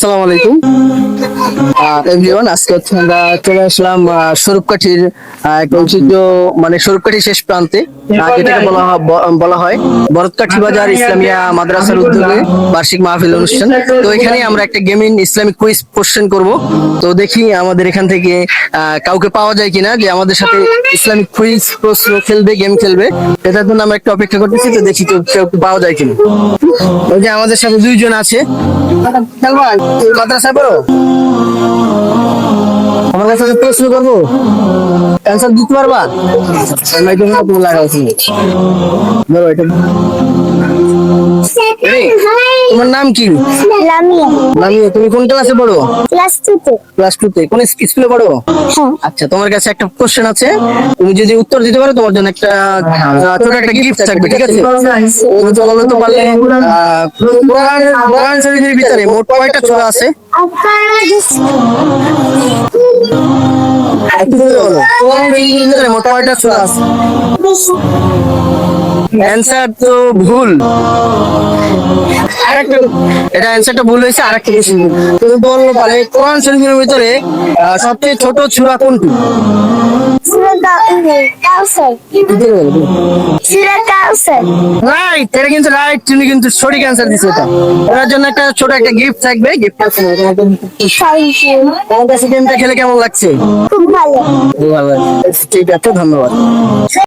আসসালামু আলাইকুম এভরিওয়ান। আজকে হচ্ছে আমরা চলে আসলাম স্বরূপকাঠির একটা ঐতিহ্য, মানে স্বরূপকাঠি শেষ প্রান্তে, যেটাকে বলা হয় ভরতকাঠি বাজার ইসলামিয়া মাদ্রাসার উদ্যোগে বার্ষিক মাহফিল অনুষ্ঠান। তো এখানে আমরা একটা গেমিং ইসলামিক কুইজ কোশ্চেন করব। তো দেখি আমাদের এখান থেকে কাউকে পাওয়া যায় কিনা যে আমাদের সাথে ইসলামিক কুইজ প্রশ্ন খেলবে, গেম খেলবে। এটার জন্য আমরা একটা অপেক্ষা করতেছি, তো দেখি কেউ পাওয়া যায় কিনা। ওই যে আমাদের সাথে দুইজন আছে। খেলবা? মাদ্রাসায় পড়ো? আমার কাছে প্রশ্ন করবো, অ্যান্সার দিতে পারবা? তুমি লাগাও ধরো এটা। তোমার নাম কি? লামিয়া। লামিয়া, তুমি কোন ক্লাসে পড়ো? ক্লাস 2 তে। ক্লাস 2 তে। কোন স্কুলে পড়ো? হ্যাঁ। আচ্ছা, তোমার কাছে একটা কোশ্চেন আছে, তুমি যদি উত্তর দিতে পারো তোমার জন্য একটা ছোট একটা গিফট থাকবে, ঠিক আছে? বলো তো পারলে কোরআন শরীফের ভিতরে মোট কয়টা সূরা আছে? একটু জোরে বলো। কোরআন শরীফের ভিতরে মোট কয়টা সূরা আছে? অ্যান্সার তো ভুল। এটা অ্যান্সারটা ভুল হয়েছে। আরেকটা কোশ্চেন তুমি বললো পারে কোরআন শরীফের ভিতরে সবচেয়ে ছোট সূরা কোনটি? রাইট, এটা কিন্তু রাইট, তুমি কিন্তু সঠিক অ্যান্সার দিছো। এটা ওটার জন্য একটা ছোট একটা গিফট থাকবে। গিফট আছে তোমার কাছে। গেমটা খেলে কেমন লাগছে? খুব ভালো। ভালো লাগছে। ঠিক আছে, ধন্যবাদ।